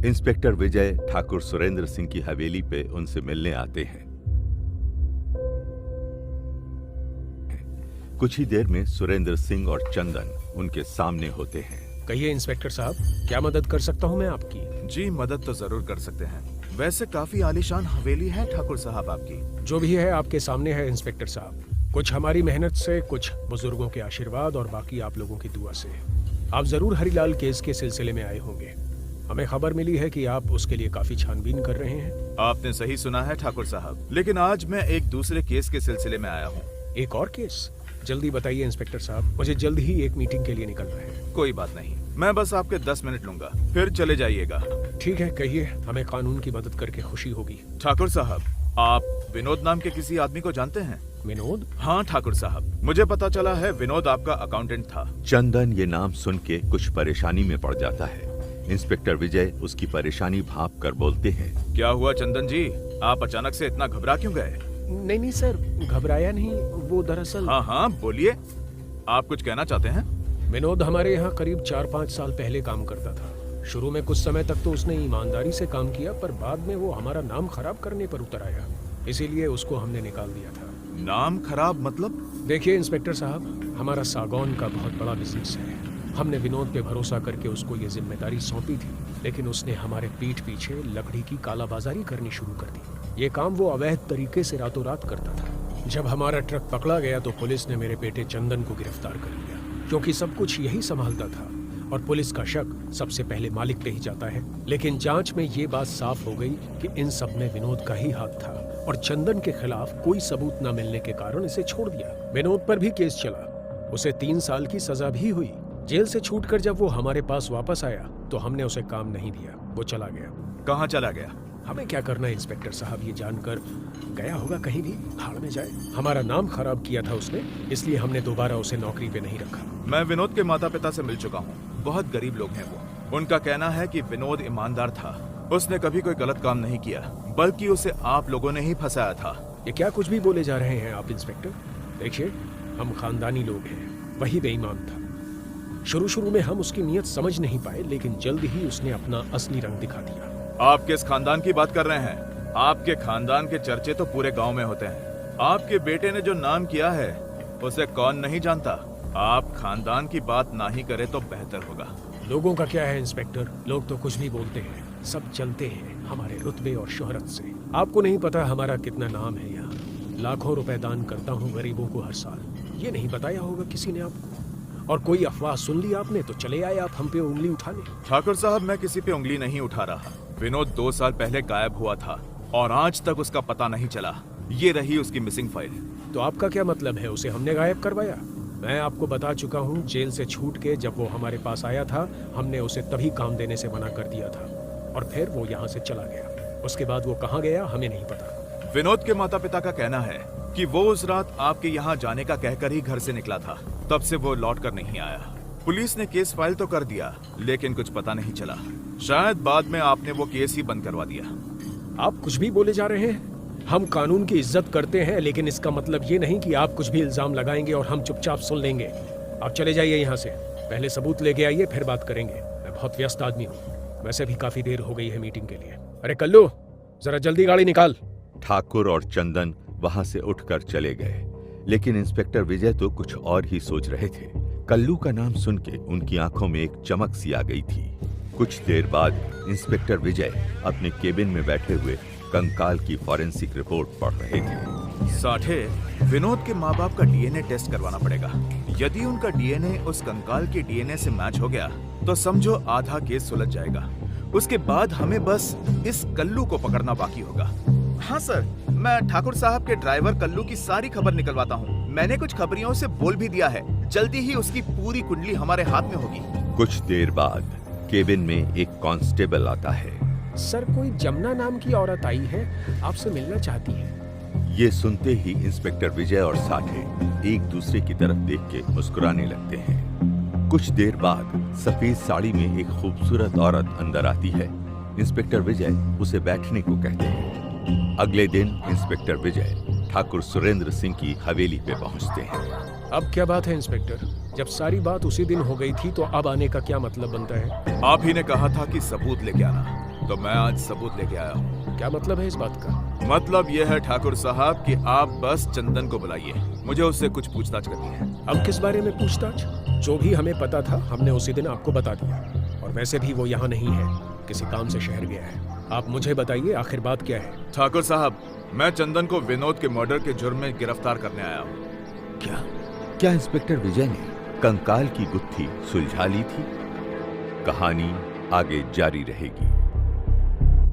Inspector Vijay Thakur Surendra Singh की हवेली पे उनसे मिलने आते हैं। कुछ ही देर में सुरेंद्र सिंह और चंदन उनके सामने होते हैं। कहिए इंस्पेक्टर साहब, क्या मदद कर सकता हूँ मैं आपकी? जी, मदद तो जरूर कर सकते हैं। वैसे काफी आलीशान हवेली है ठाकुर साहब आपकी। जो भी है आपके सामने है इंस्पेक्टर साहब। कुछ हमारी मेहनत से, कुछ बुजुर्गों के आशीर्वाद और बाकी आप लोगों की दुआ से। आप जरूर हरिलाल केस के सिलसिले में आए होंगे। हमें खबर मिली है कि आप उसके लिए काफी छानबीन कर रहे हैं। आपने सही सुना है ठाकुर साहब, लेकिन आज मैं एक दूसरे केस के सिलसिले में आया हूँ। एक और केस? जल्दी बताइए इंस्पेक्टर साहब, मुझे जल्द ही एक मीटिंग के लिए निकलना है। कोई बात नहीं, मैं बस आपके 10 मिनट लूंगा, फिर चले जाइएगा। ठीक है, कहिए, हमें कानून की मदद करके खुशी होगी। ठाकुर साहब, आप विनोद नाम के किसी आदमी को जानते हैं? विनोद? हाँ ठाकुर साहब, मुझे पता चला है विनोद आपका अकाउंटेंट था। चंदन ये नाम सुन के कुछ परेशानी में पड़ जाता है। इंस्पेक्टर विजय उसकी परेशानी भांप कर बोलते हैं। क्या हुआ चंदन जी, आप अचानक से इतना घबरा क्यों गए? नहीं सर, घबराया नहीं, वो दरअसल। हाँ बोलिए, आप कुछ कहना चाहते हैं? विनोद हमारे यहाँ करीब 4-5 साल पहले काम करता था। शुरू में कुछ समय तक तो उसने ईमानदारी से काम किया, पर बाद में वो हमारा नाम खराब करने पर उतर आया, इसीलिए उसको हमने निकाल दिया था। नाम खराब मतलब? देखिए इंस्पेक्टर साहब, हमारा सागौन का बहुत बड़ा बिजनेस है। हमने विनोद पे भरोसा करके उसको ये जिम्मेदारी सौंपी थी, लेकिन उसने हमारे पीठ पीछे लकड़ी की कालाबाजारी करनी शुरू कर दी। ये काम वो अवैध तरीके से रातों रात करता था। जब हमारा ट्रक पकड़ा गया तो पुलिस ने मेरे बेटे चंदन को गिरफ्तार कर लिया, क्योंकि सब कुछ यही संभालता था और पुलिस का शक सबसे पहले मालिक पे ही जाता है। लेकिन जांच में ये बात साफ हो गई कि इन सब में विनोद का ही हाथ था और चंदन के खिलाफ कोई सबूत न मिलने के कारण इसे छोड़ दिया। विनोद पर भी केस चला, उसे 3 साल की सजा भी हुई। जेल से छूटकर जब वो हमारे पास वापस आया तो हमने उसे काम नहीं दिया, वो चला गया। कहाँ चला गया? हमें क्या करना है इंस्पेक्टर साहब, ये जानकर गया होगा कहीं भी, भाड़ में जाए। हमारा नाम खराब किया था उसने, इसलिए हमने दोबारा उसे नौकरी पे नहीं रखा। मैं विनोद के माता पिता से मिल चुका हूँ, बहुत गरीब लोग हैं वो। उनका कहना है कि विनोद ईमानदार था, उसने कभी कोई गलत काम नहीं किया, बल्कि उसे आप लोगों ने ही फंसाया था। ये क्या कुछ भी बोले जा रहे हैं आप इंस्पेक्टर? देखिए, हम खानदानी लोग हैं, वही बेईमान था। शुरू में हम उसकी नीयत समझ नहीं पाए, लेकिन जल्द ही उसने अपना असली रंग दिखा दिया। आप किस खानदान की बात कर रहे हैं? आपके खानदान के चर्चे तो पूरे गांव में होते हैं। आपके बेटे ने जो नाम किया है उसे कौन नहीं जानता। आप खानदान की बात ना ही करें तो बेहतर होगा। लोगों का क्या है इंस्पेक्टर, लोग तो कुछ भी बोलते हैं, सब चलते हैं हमारे रुतबे और शोहरत से। आपको नहीं पता हमारा कितना नाम है यहाँ। लाखों रुपए दान करता हूँ गरीबों को हर साल, ये नहीं बताया होगा किसी ने आपको। और कोई अफवाह सुन ली आपने तो चले आए आप हम पे उंगली उठाने। ठाकुर साहब, मैं किसी पे उंगली नहीं उठा रहा। विनोद 2 साल पहले गायब हुआ था और आज तक उसका पता नहीं चला। ये रही उसकी मिसिंग फाइल। तो आपका क्या मतलब है, उसे हमने गायब करवाया? मैं आपको बता चुका हूँ, जेल से छूट के जब वो हमारे पास आया था, हमने उसे तभी काम देने से मना कर दिया था और फिर वो यहाँ से चला गया। उसके बाद वो कहाँ गया हमें नहीं पता। विनोद के माता पिता का कहना है कि वो उस रात आपके यहाँ जाने का कहकर ही घर से निकला था, तब से वो लौट कर नहीं आया। पुलिस ने केस फाइल तो कर दिया, लेकिन कुछ पता नहीं चला। शायद बाद में आपने वो केस ही बंद करवा दिया। आप कुछ भी बोले जा रहे हैं। हम कानून की इज्जत करते हैं, लेकिन इसका मतलब ये नहीं कि आप कुछ भी इल्जाम लगाएंगे और हम चुपचाप सुन लेंगे। आप चले जाइए यहाँ से, पहले सबूत लेके आइए, फिर बात करेंगे। मैं बहुत व्यस्त आदमी हूँ, वैसे भी काफी देर हो गई है मीटिंग के लिए। अरे कल्लू, जरा जल्दी गाड़ी निकाल। ठाकुर और चंदन वहां से उठकर चले गए, लेकिन इंस्पेक्टर विजय तो कुछ और ही सोच रहे थे। कल्लू का नाम सुन के उनकी आंखों में एक चमक सी आ गई थी। कुछ देर बाद इंस्पेक्टर विजय अपने केबिन में बैठे हुए कंकाल की फॉरेंसिक रिपोर्ट पढ़ रहे थे। साठे, विनोद के माँ बाप का डीएनए टेस्ट करवाना पड़ेगा। यदि उनका डीएनए उस कंकाल के डीएनए से मैच हो गया तो समझो आधा केस सुलझ जाएगा। उसके बाद हमें बस इस कल्लू को पकड़ना बाकी होगा। हाँ सर, मैं ठाकुर साहब के ड्राइवर कल्लू की सारी खबर निकलवाता हूँ। मैंने कुछ खबरियों से बोल भी दिया है, जल्दी ही उसकी पूरी कुंडली हमारे हाथ में होगी। कुछ देर बाद केबिन में एक कांस्टेबल आता है। सर, कोई जमुना नाम की औरत आई है, आपसे मिलना चाहती है। ये सुनते ही इंस्पेक्टर विजय और साठे एक दूसरे की तरफ देख के मुस्कुराने लगते हैं। कुछ देर बाद सफेद साड़ी में एक खूबसूरत औरत अंदर आती है। इंस्पेक्टर विजय उसे बैठने को कहते हैं। अगले दिन इंस्पेक्टर विजय ठाकुर सुरेंद्र सिंह की हवेली पे पहुंचते हैं। अब क्या बात है इंस्पेक्टर, जब सारी बात उसी दिन हो गई थी तो अब आने का क्या मतलब बनता है? आप ही ने कहा था कि सबूत लेके आना। तो मैं आज सबूत लेके आया हूँ। क्या मतलब है इस बात का? मतलब यह है ठाकुर साहब कि आप बस चंदन को बुलाइए, मुझे उससे कुछ पूछताछ करनी है। अब किस बारे में पूछताछ? जो भी हमें पता था हमने उसी दिन आपको बता दिया, और वैसे भी वो यहाँ नहीं है, किसी काम से शहर गया है। आप मुझे बताइए आखिर बात क्या है? ठाकुर साहब, मैं चंदन को विनोद के मर्डर के जुर्म में गिरफ्तार करने आया हूँ। क्या इंस्पेक्टर विजय ने कंकाल की गुत्थी सुलझा ली थी? कहानी आगे जारी रहेगी।